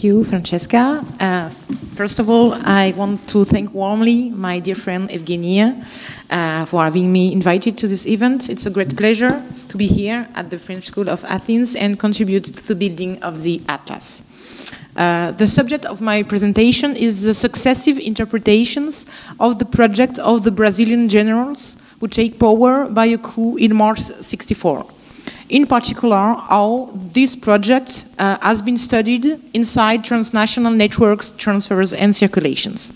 Thank you, Francesca. First of all, I want to thank warmly my dear friend Evgenia for having me invited to this event. It's a great pleasure to be here at the French School of Athens and contribute to the building of the Atlas. The subject of my presentation is the successive interpretations of the project of the Brazilian generals who take power by a coup in March '64. In particular, how this project has been studied inside transnational networks, transfers, and circulations.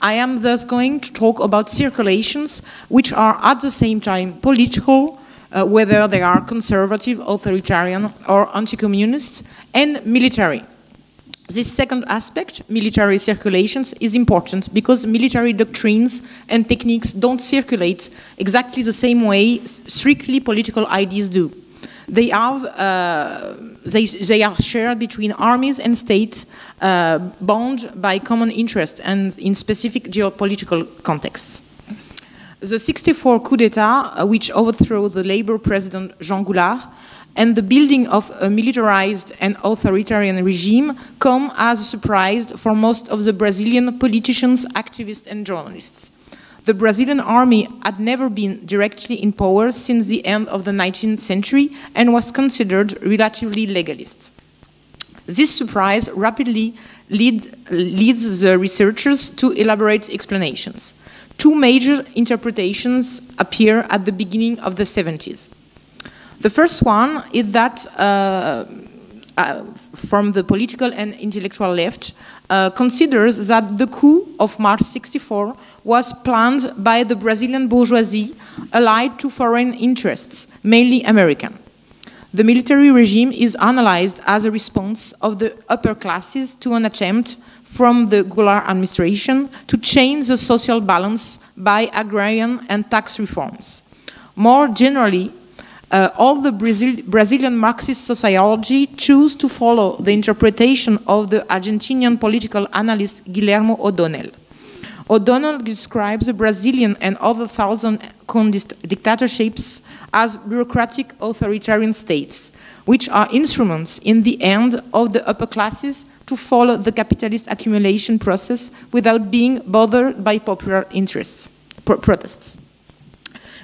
I am thus going to talk about circulations which are at the same time political, whether they are conservative, authoritarian, or anti-communist, and military. This second aspect, military circulations, is important because military doctrines and techniques don't circulate exactly the same way strictly political ideas do. They are shared between armies and states, bound by common interest and in specific geopolitical contexts. The '64 coup d'etat, which overthrew the Labour president Jean Goulart, and the building of a militarized and authoritarian regime come as a surprise for most of the Brazilian politicians, activists, and journalists. The Brazilian army had never been directly in power since the end of the 19th century and was considered relatively legalist. This surprise rapidly leads the researchers to elaborate explanations. Two major interpretations appear at the beginning of the '70s. The first one is that from the political and intellectual left, considers that the coup of March '64 was planned by the Brazilian bourgeoisie allied to foreign interests, mainly American. The military regime is analyzed as a response of the upper classes to an attempt from the Goulart administration to change the social balance by agrarian and tax reforms. More generally, all the Brazilian Marxist sociology choose to follow the interpretation of the Argentinian political analyst Guillermo O'Donnell. O'Donnell describes the Brazilian and other thousand-cone dictatorships as bureaucratic authoritarian states, which are instruments in the hand of the upper classes to follow the capitalist accumulation process without being bothered by popular protests.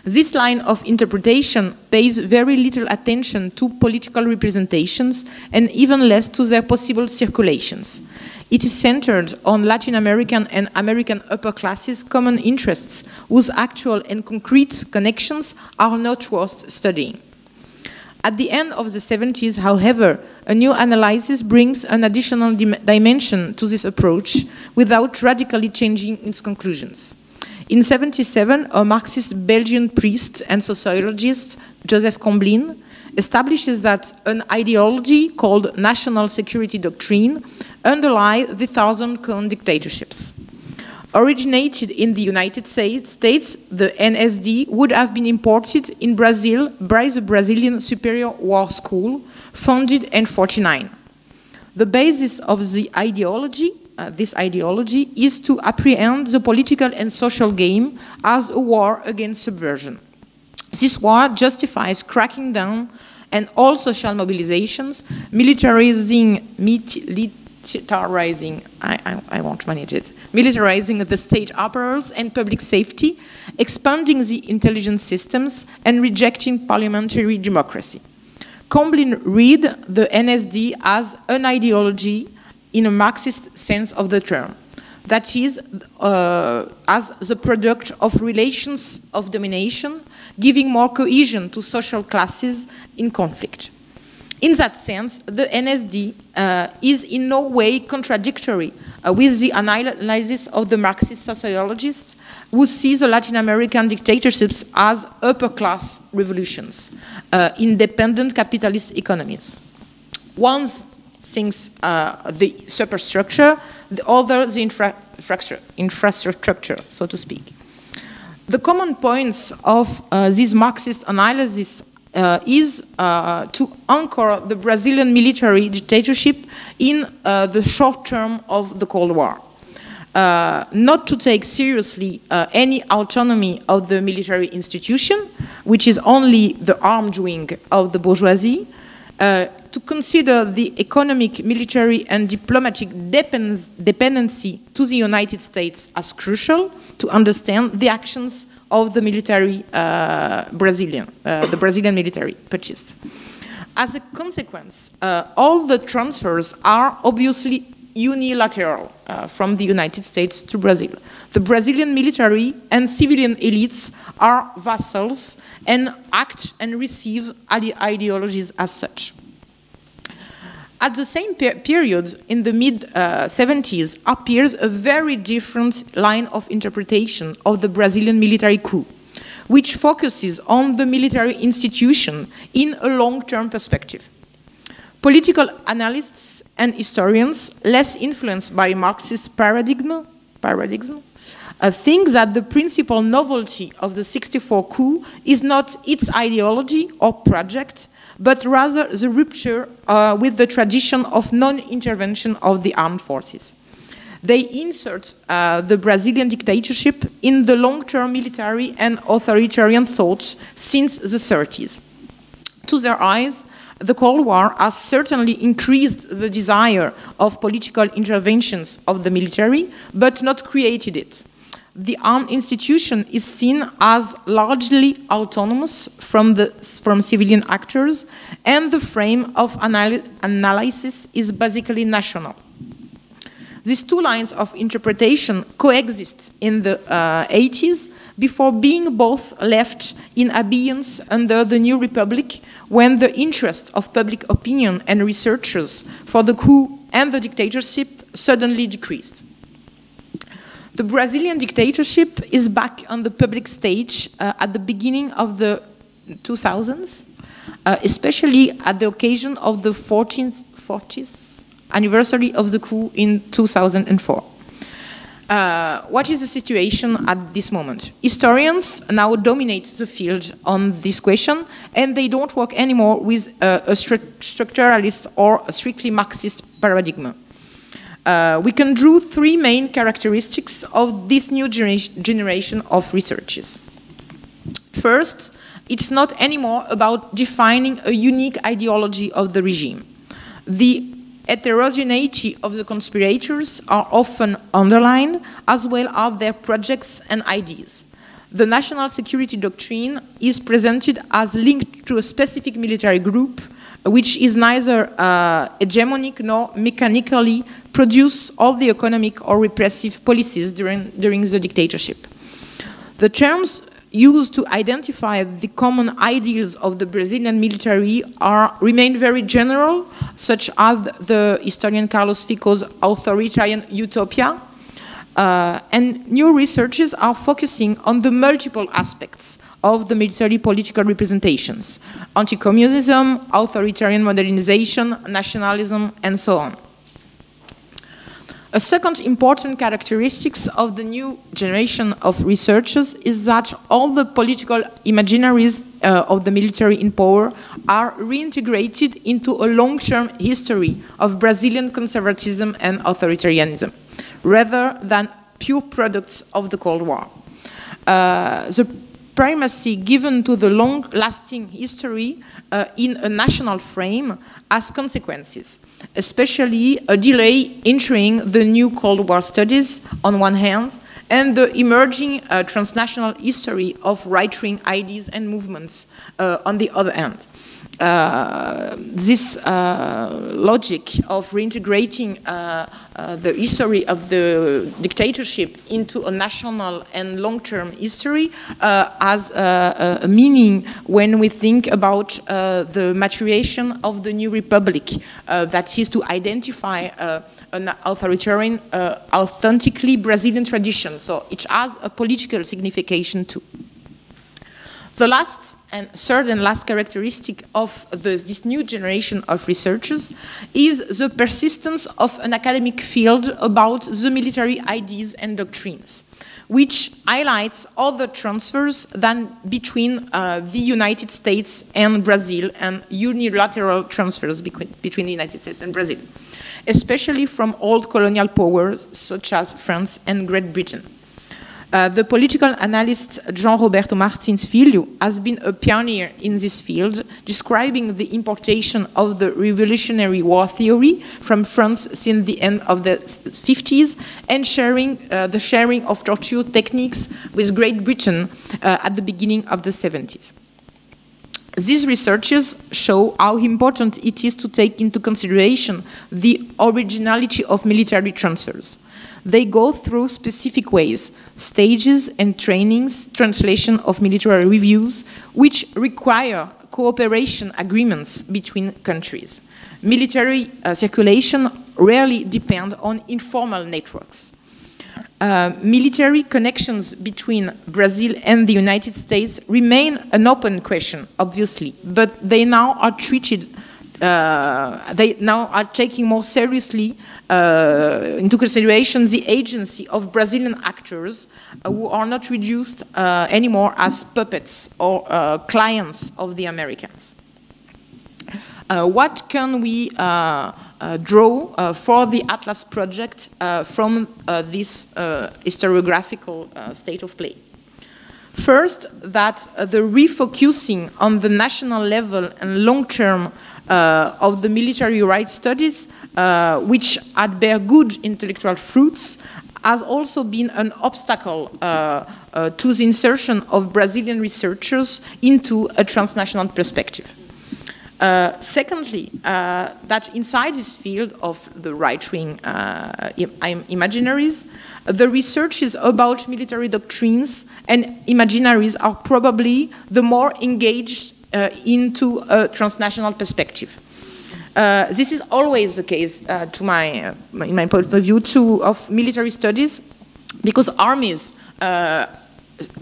This line of interpretation pays very little attention to political representations and even less to their possible circulations. It is centered on Latin American and American upper classes' common interests, whose actual and concrete connections are not worth studying. At the end of the '70s, however, a new analysis brings an additional dimension to this approach without radically changing its conclusions. In '77, a Marxist Belgian priest and sociologist, Joseph Combline, establishes that an ideology called national security doctrine underlies the thousand-cone dictatorships. Originated in the United States, the NSD would have been imported in Brazil by the Brazilian Superior War School, founded in '49. The basis of the ideology this ideology is to apprehend the political and social game as a war against subversion. This war justifies cracking down on all social mobilizations, militarizing the state apparatus and public safety, expanding the intelligence systems, and rejecting parliamentary democracy. Combline read the NSD as an ideology in a Marxist sense of the term, that is, as the product of relations of domination, giving more cohesion to social classes in conflict. In that sense, the NSD is in no way contradictory with the analysis of the Marxist sociologists who see the Latin American dictatorships as upper-class revolutions, independent capitalist economies. One thinks the superstructure, the other the infrastructure, so to speak. The common points of this Marxist analysis is to anchor the Brazilian military dictatorship in the short term of the Cold War. Not to take seriously any autonomy of the military institution, which is only the armed wing of the bourgeoisie, To consider the economic, military, and diplomatic dependency to the United States as crucial to understand the actions of the military the Brazilian military purchased. As a consequence, all the transfers are obviously unilateral from the United States to Brazil. The Brazilian military and civilian elites are vassals and act and receive ideologies as such. At the same period, in the mid-70s, appears a very different line of interpretation of the Brazilian military coup, which focuses on the military institution in a long-term perspective. Political analysts and historians, less influenced by Marxist paradigm, think that the principal novelty of the '64 coup is not its ideology or project, but rather the rupture with the tradition of non-intervention of the armed forces. They insert the Brazilian dictatorship in the long-term military and authoritarian thoughts since the 30s. To their eyes, the Cold War has certainly increased the desire of political interventions of the military, but not created it. The armed institution is seen as largely autonomous from civilian actors, and the frame of analysis is basically national. These two lines of interpretation coexist in the 80s before being both left in abeyance under the new republic, when the interest of public opinion and researchers for the coup and the dictatorship suddenly decreased. The Brazilian dictatorship is back on the public stage at the beginning of the 2000s, especially at the occasion of the 40th anniversary of the coup in 2004. What is the situation at this moment? Historians now dominate the field on this question, and they don't work anymore with a structuralist or a strictly Marxist paradigm. We can draw three main characteristics of this new generation of researchers. First, it's not anymore about defining a unique ideology of the regime. The heterogeneity of the conspirators are often underlined, as well as their projects and ideas. The national security doctrine is presented as linked to a specific military group, which is neither hegemonic nor mechanically produce all the economic or repressive policies during the dictatorship. The terms used to identify the common ideals of the Brazilian military remain very general, such as the historian Carlos Fico's authoritarian utopia, and new researchers are focusing on the multiple aspects of the military political representations: anti-communism, authoritarian modernization, nationalism, and so on. A second important characteristic of the new generation of researchers is that all the political imaginaries of the military in power are reintegrated into a long-term history of Brazilian conservatism and authoritarianism, rather than pure products of the Cold War. The primacy given to the long-lasting history in a national frame has consequences, especially a delay entering the new Cold War studies on one hand, and the emerging transnational history of right-wing ideas and movements on the other hand. This logic of reintegrating the history of the dictatorship into a national and long-term history has a meaning when we think about the maturation of the new republic, that is to identify an authoritarian, authentically Brazilian tradition. So it has a political signification too. The last and third and last characteristic of this new generation of researchers is the persistence of an academic field about the military ideas and doctrines, which highlights other transfers than between the United States and Brazil, and unilateral transfers between the United States and Brazil, especially from old colonial powers such as France and Great Britain. The political analyst Jean Roberto Martins Filho has been a pioneer in this field, describing the importation of the revolutionary war theory from France since the end of the 50s and the sharing of torture techniques with Great Britain at the beginning of the 70s. These researches show how important it is to take into consideration the originality of military transfers. They go through specific ways, stages and trainings, translation of military reviews, which require cooperation agreements between countries. Military circulation rarely depend on informal networks. Military connections between Brazil and the United States remain an open question, obviously, but they now are treated they now are taking more seriously into consideration the agency of Brazilian actors who are not reduced anymore as puppets or clients of the Americans. What can we draw for the Atlas project from this historiographical state of play? First, that the refocusing on the national level and long-term of the military rights studies, which had bear good intellectual fruits, has also been an obstacle to the insertion of Brazilian researchers into a transnational perspective. Secondly, that inside this field of the right-wing imaginaries, the researches about military doctrines and imaginaries are probably the more engaged into a transnational perspective. This is always the case, in my point of view, of military studies, because armies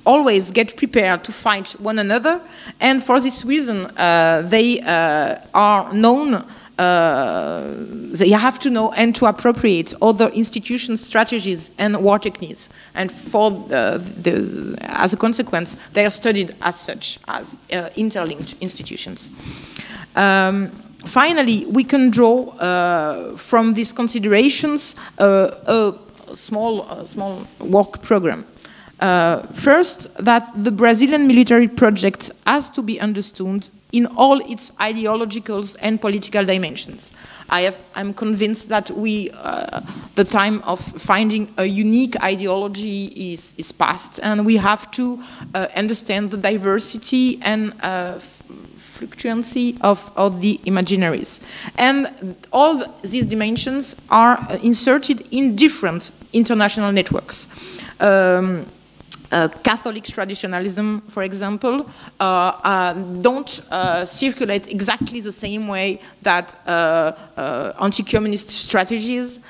always get prepared to fight one another, and for this reason they are known, they have to know and to appropriate other institution strategies and war techniques, and as a consequence they are studied as such, as interlinked institutions. Finally, we can draw from these considerations a small work program. First, that the Brazilian military project has to be understood in all its ideological and political dimensions. I'm convinced that the time of finding a unique ideology is past, and we have to understand the diversity and fluctuancy of the imaginaries. And all these dimensions are inserted in different international networks. Catholic traditionalism, for example, don't circulate exactly the same way that anti-communist strategies,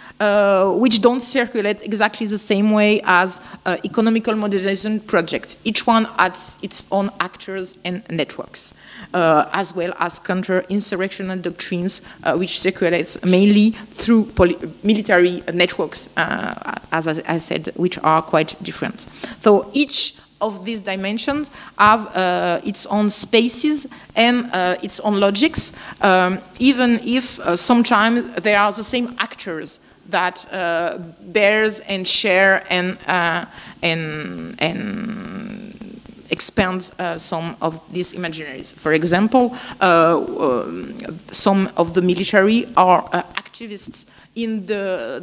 which don't circulate exactly the same way as economical modernization projects. Each one has its own actors and networks, as well as counter-insurrectional doctrines, which circulates mainly through military networks, as I said, which are quite different. So each of these dimensions have its own spaces and its own logics, even if sometimes there are the same actors that bears and share and expand some of these imaginaries. For example, some of the military are activists in the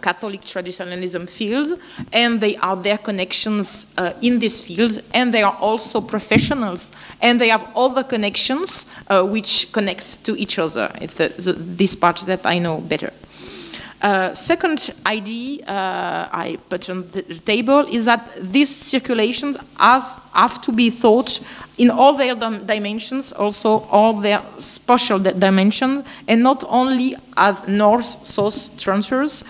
Catholic traditionalism fields, and they are their connections in these fields, and they are also professionals, and they have other connections which connect to each other. It's this part that I know better. Second idea I put on the table is that these circulations have to be thought in all their dimensions, also all their spatial dimensions, and not only as north-south transfers,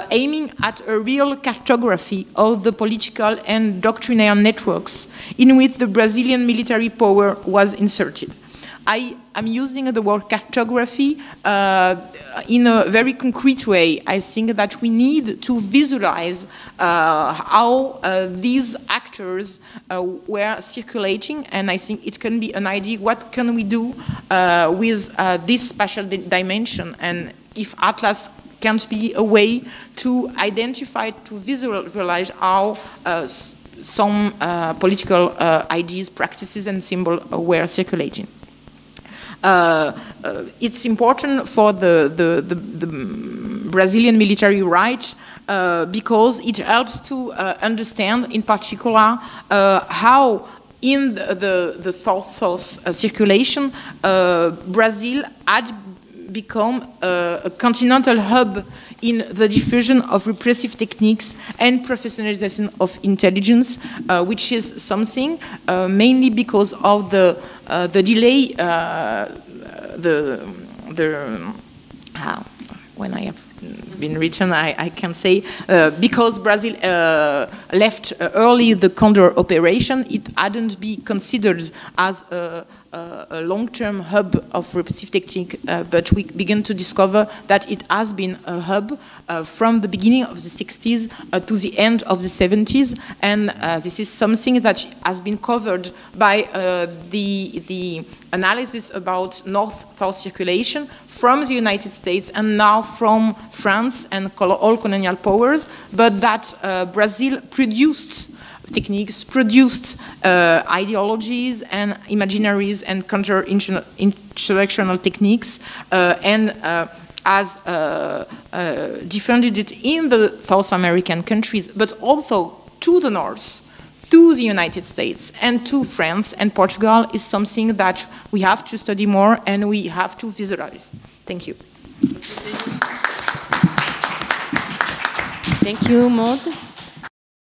aiming at a real cartography of the political and doctrinaire networks in which the Brazilian military power was inserted. I am using the word cartography in a very concrete way. I think that we need to visualize how these actors were circulating, and I think it can be an idea, what can we do with this spatial dimension, and if Atlas can't be a way to identify, to visualize how some political ideas, practices, and symbols were circulating. It's important for the Brazilian military right because it helps to understand, in particular, how in the South-South circulation, Brazil had become a continental hub in the diffusion of repressive techniques and professionalization of intelligence, which is something mainly because of the delay, when I have been written, I can say, because Brazil left early the Condor operation, it hadn't been considered as a long-term hub of repressive technique, but we begin to discover that it has been a hub from the beginning of the 60s to the end of the 70s, and this is something that has been covered by the analysis about North-South circulation from the United States and now from France and all colonial powers, but that Brazil produced techniques, produced ideologies and imaginaries and counter-insurrectional techniques, and has defended it in the South American countries, but also to the north, to the United States and to France and Portugal, is something that we have to study more and we have to visualize. Thank you. Thank you, Maud.